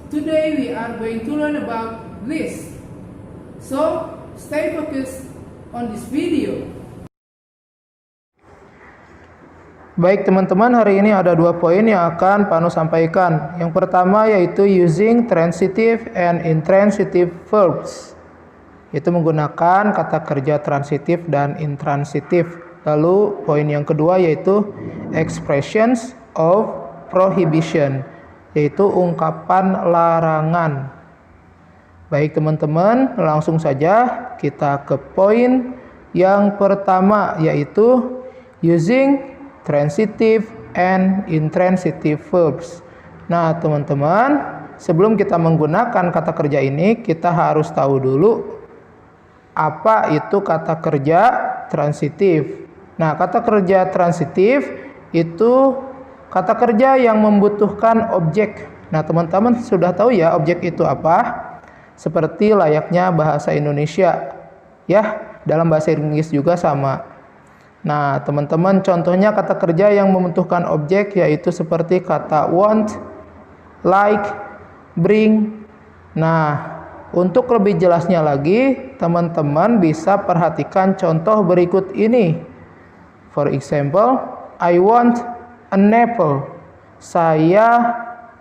Today we are going to learn about list. So, stay focused on this video. Baik teman-teman, hari ini ada 2 poin yang akan Panu sampaikan. Yang pertama yaitu using transitive and intransitive verbs. Itu menggunakan kata kerja transitif dan intransitif. Lalu poin yang kedua yaitu expressions of prohibition, yaitu ungkapan larangan. Baik teman-teman, langsung saja kita ke poin yang pertama yaitu using transitive and intransitive verbs. Nah teman-teman, sebelum kita menggunakan kata kerja ini, kita harus tahu dulu apa itu kata kerja transitif. Nah, kata kerja transitif itu kata kerja yang membutuhkan objek. Nah, teman-teman sudah tahu ya objek itu apa? Seperti layaknya bahasa Indonesia. Ya, dalam bahasa Inggris juga sama. Nah, teman-teman, contohnya kata kerja yang membutuhkan objek yaitu seperti kata want, like, bring. Nah, untuk lebih jelasnya lagi, teman-teman bisa perhatikan contoh berikut ini. For example, I want an apple. Saya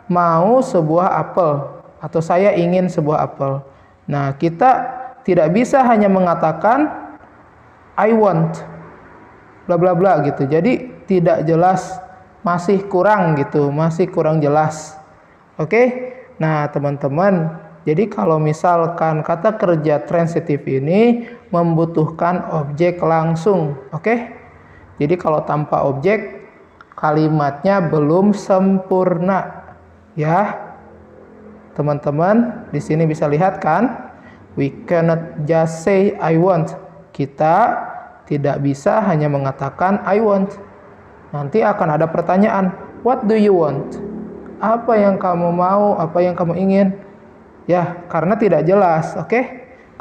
mau sebuah apel atau saya ingin sebuah apel. Nah, kita tidak bisa hanya mengatakan I want bla bla bla gitu. Jadi tidak jelas, masih kurang gitu, masih kurang jelas. Oke? Nah, teman-teman, jadi kalau misalkan kata kerja transitif ini membutuhkan objek langsung, oke? Jadi kalau tanpa objek kalimatnya belum sempurna, ya. Teman-teman, di sini bisa lihat kan? We cannot just say I want. Kita tidak bisa hanya mengatakan I want. Nanti akan ada pertanyaan, what do you want? Apa yang kamu mau, apa yang kamu ingin? Ya, karena tidak jelas, oke?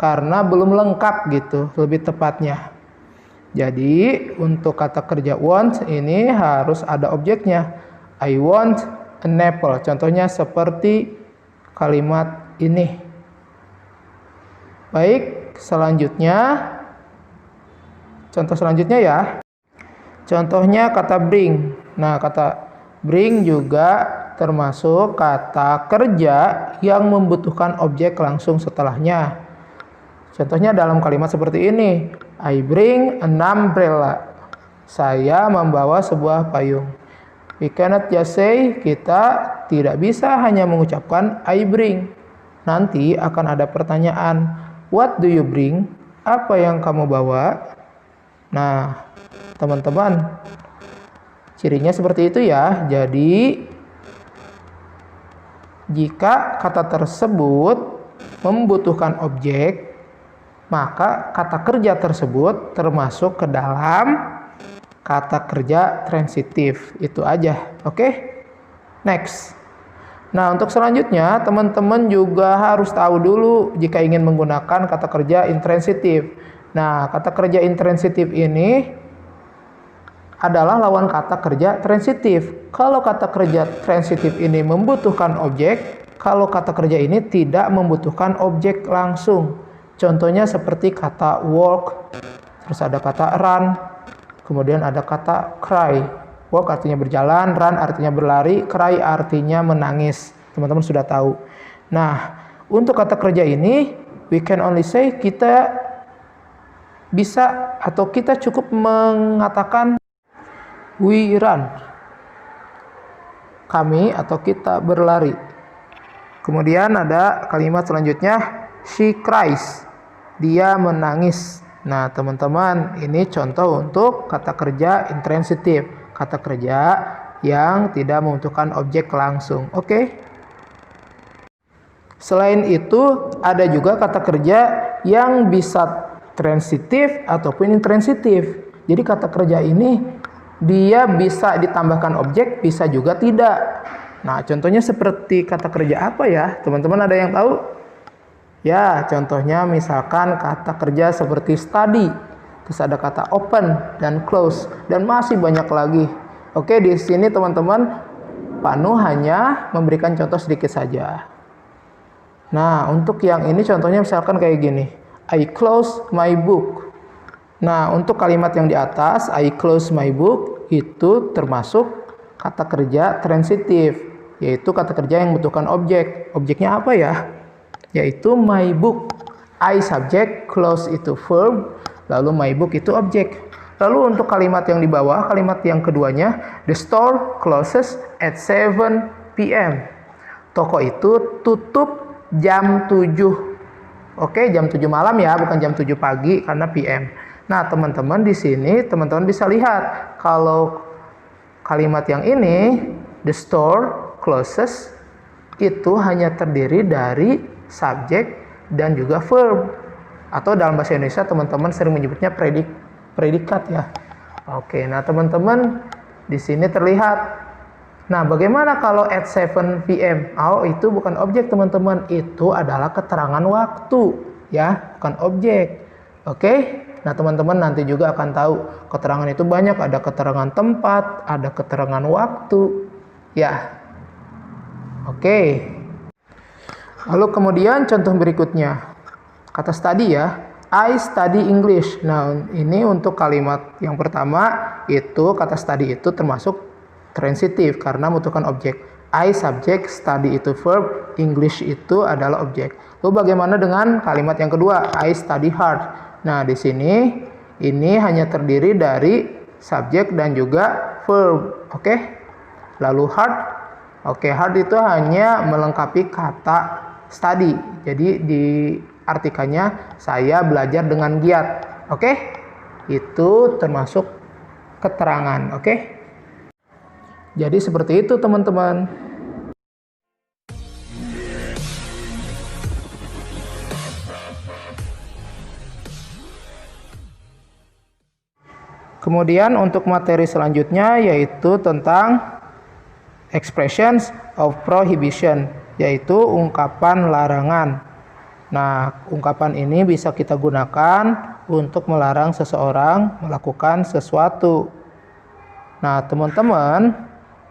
Karena belum lengkap gitu, lebih tepatnya. Jadi, untuk kata kerja want ini harus ada objeknya. I want an apple. Contohnya seperti kalimat ini. Baik, selanjutnya. Contoh selanjutnya ya. Contohnya kata bring. Nah, kata bring juga termasuk kata kerja yang membutuhkan objek langsung setelahnya. Contohnya dalam kalimat seperti ini. I bring an umbrella. Saya membawa sebuah payung. We cannot just say, kita tidak bisa hanya mengucapkan I bring. Nanti akan ada pertanyaan, what do you bring? Apa yang kamu bawa? Nah, teman-teman, cirinya seperti itu ya. Jadi, jika kata tersebut membutuhkan objek, maka kata kerja tersebut termasuk ke dalam kata kerja transitif. Itu aja, oke? Next. Nah, untuk selanjutnya, teman-teman juga harus tahu dulu jika ingin menggunakan kata kerja intransitif. Nah, kata kerja intransitif ini adalah lawan kata kerja transitif. Kalau kata kerja transitif ini membutuhkan objek, kalau kata kerja ini tidak membutuhkan objek langsung. Contohnya seperti kata walk, terus ada kata run, kemudian ada kata cry. Walk artinya berjalan, run artinya berlari, cry artinya menangis. Teman-teman sudah tahu. Nah, untuk kata kerja ini, we can only say, kita bisa atau kita cukup mengatakan we run. Kami atau kita berlari. Kemudian ada kalimat selanjutnya, she cries. Dia menangis. Nah, teman-teman, ini contoh untuk kata kerja intransitif. Kata kerja yang tidak membutuhkan objek langsung. Oke? Selain itu, ada juga kata kerja yang bisa transitif ataupun intransitif. Jadi kata kerja ini dia bisa ditambahkan objek, bisa juga tidak. Nah, contohnya seperti kata kerja apa ya? Teman-teman ada yang tahu? Ya, contohnya misalkan kata kerja seperti study. Terus ada kata open dan close dan masih banyak lagi. Oke, di sini teman-teman Panu hanya memberikan contoh sedikit saja. Nah, untuk yang ini contohnya misalkan kayak gini. I close my book. Nah, untuk kalimat yang di atas, I close my book, itu termasuk kata kerja transitif, yaitu kata kerja yang membutuhkan objek. Objeknya apa ya? Yaitu my book. I subject, close itu verb, lalu my book itu objek. Lalu untuk kalimat yang di bawah, kalimat yang keduanya, the store closes at 7 p.m. Toko itu tutup jam 7. Oke, jam 7 malam ya, bukan jam 7 pagi karena PM. Nah, teman-teman di sini teman-teman bisa lihat kalau kalimat yang ini, the store closes, itu hanya terdiri dari subjek dan juga verb. Atau dalam bahasa Indonesia teman-teman sering menyebutnya predikat ya. Oke, nah teman-teman di sini terlihat. Nah, bagaimana kalau at 7 p.m.? Oh, itu bukan objek teman-teman, itu adalah keterangan waktu ya, bukan objek. Oke? Nah, teman-teman nanti juga akan tahu keterangan itu banyak, ada keterangan tempat, ada keterangan waktu. Ya. Oke. Lalu kemudian contoh berikutnya. Kata study ya. I study English. Nah, ini untuk kalimat yang pertama itu kata study itu termasuk transitif karena membutuhkan objek. I subject, study itu verb, English itu adalah objek. Lalu bagaimana dengan kalimat yang kedua? I study hard. Nah, di sini ini hanya terdiri dari subjek dan juga verb. Oke? Lalu hard. Oke, hard itu hanya melengkapi kata study. Jadi diartikannya saya belajar dengan giat. Oke? Itu termasuk keterangan. Oke? Jadi seperti itu teman-teman. Kemudian untuk materi selanjutnya yaitu tentang expressions of prohibition, yaitu ungkapan larangan. Nah, ungkapan ini bisa kita gunakan untuk melarang seseorang melakukan sesuatu. Nah, teman-teman,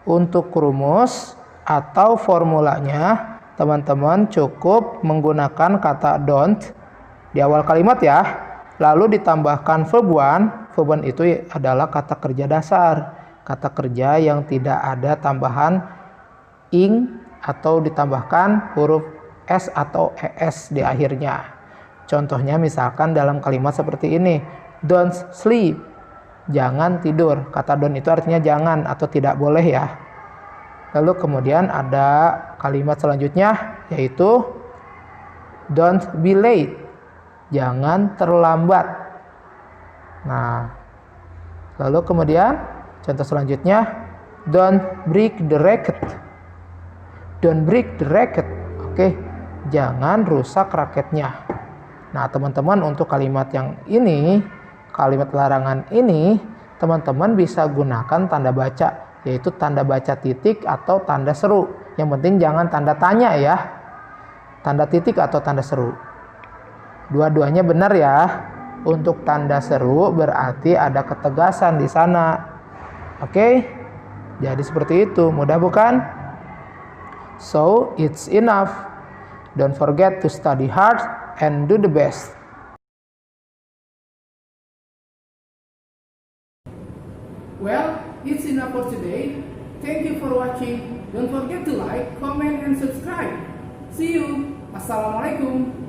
untuk rumus atau formulanya, teman-teman cukup menggunakan kata don't di awal kalimat ya. Lalu ditambahkan verb one. Verb one itu adalah kata kerja dasar. Kata kerja yang tidak ada tambahan ing atau ditambahkan huruf s atau es di akhirnya. Contohnya misalkan dalam kalimat seperti ini. Don't sleep. Jangan tidur. Kata don't itu artinya jangan atau tidak boleh ya. Lalu kemudian ada kalimat selanjutnya yaitu don't be late. Jangan terlambat. Nah, lalu kemudian contoh selanjutnya don't break the racket. Don't break the racket. Oke, jangan rusak raketnya. Nah, teman-teman untuk kalimat yang ini, kalimat larangan ini, teman-teman bisa gunakan tanda baca, yaitu tanda baca titik atau tanda seru. Yang penting jangan tanda tanya ya. Tanda titik atau tanda seru. Dua-duanya benar ya. Untuk tanda seru berarti ada ketegasan di sana. Oke? Jadi seperti itu. Mudah bukan? So, it's enough. Don't forget to study hard and do the best. Well, it's enough for today. Thank you for watching. Don't forget to like, comment, and subscribe. See you. Assalamualaikum.